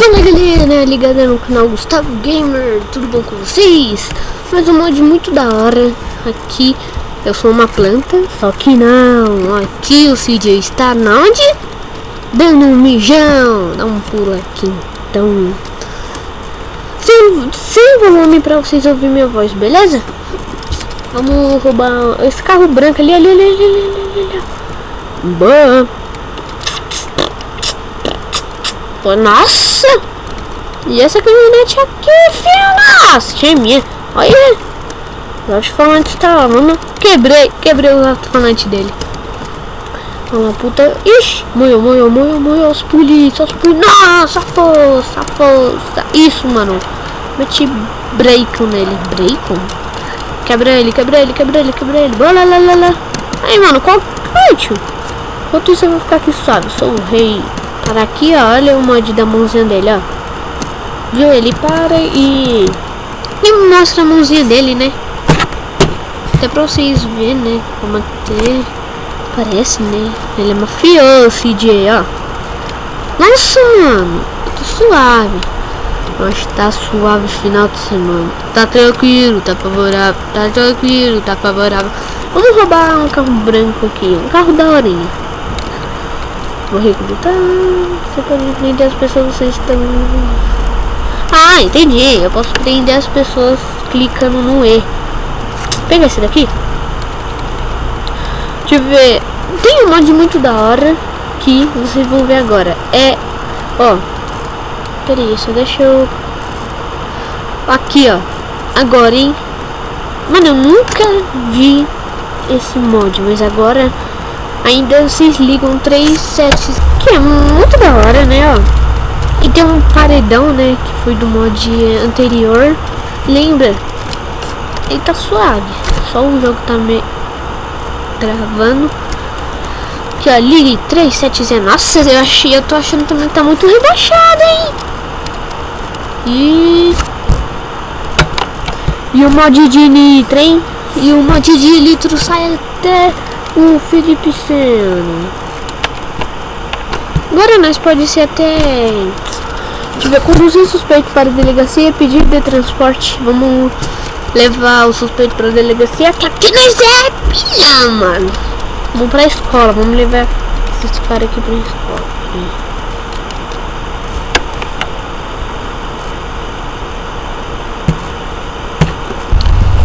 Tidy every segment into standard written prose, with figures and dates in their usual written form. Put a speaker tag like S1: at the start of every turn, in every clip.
S1: Fala galera, ligada no canal Gustavo Gamer, tudo bom com vocês? Mais um mod muito da hora. Aqui eu sou uma planta, só que não. Aqui o CJ está na onde? Dando um mijão. Dá um pulo aqui então. Sem volume pra vocês ouvirem minha voz, beleza? Vamos roubar esse carro branco ali. Boa. Nossa! E essa caminhonete aqui, filho? Nossa, que é minha. Olha! O alto-falante tá lá, quebrei o alto-falante dele. Uma puta. Ixi! Morreu. Os polícia. Nossa, força. Isso, mano. Meti bacon nele. Bacon? Quebra ele. Bola, lá. Aí, mano, qual parte? Enquanto isso eu vou ficar aqui suave. Sou o rei. Para aqui, ó, olha o mod da mãozinha dele, ó. Viu? Ele para e mostra a mãozinha dele, né? Até pra vocês verem, né? Como até parece, né? Ele é mafioso, CJ, ó. Nossa, mano, eu tô suave. Mas tá suave final de semana. Tá tranquilo, tá favorável. Vamos roubar um carro branco aqui, um carro da horinha. Vou recrutar. Você pode prender as pessoas, vocês estão... Ah, entendi. Eu posso prender as pessoas clicando no E. Pega esse daqui. Deixa eu ver. Tem um mod muito da hora que vocês vão ver agora. É... Ó. Peraí, só deixa eu... Aqui, ó. Agora, hein. Mano, eu nunca vi esse mod, mas agora... Ainda vocês ligam 3 sets, que é muito da hora, né, ó. E tem um paredão, né, que foi do mod anterior. Lembra? Ele tá suave. Só o jogo tá me gravando. Aqui, ó, ligue 3 sets. Nossa, eu tô achando também que tá muito rebaixado, hein. E o mod de nitro, hein. E o mod de litro sai até... O Felipe Seno. Agora nós pode ser até... Deixa eu ver, conduzir suspeito para a delegacia, pedido de transporte. Vamos levar o suspeito para a delegacia. Que aqui nós é pilha, mano. Vamos pra escola, vamos levar esses caras aqui pra escola.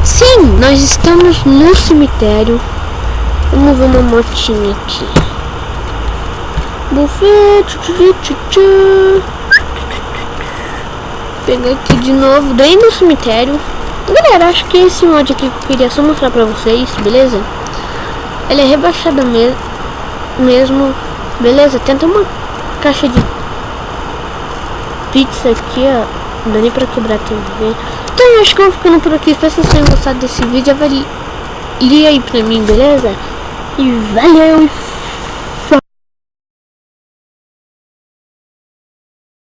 S1: Sim, nós estamos no cemitério. Vamos ver uma motinha aqui. Bufete. Pegar aqui de novo, daí no cemitério. Galera, acho que esse mod aqui que eu queria só mostrar pra vocês, beleza? Ele é rebaixado mesmo. Beleza? Tenta uma caixa de pizza aqui, ó. Não dá nem pra quebrar a TV. Então eu acho que eu vou ficando por aqui. Espero que vocês tenham gostado desse vídeo. Avalie aí pra mim, beleza? E valeu!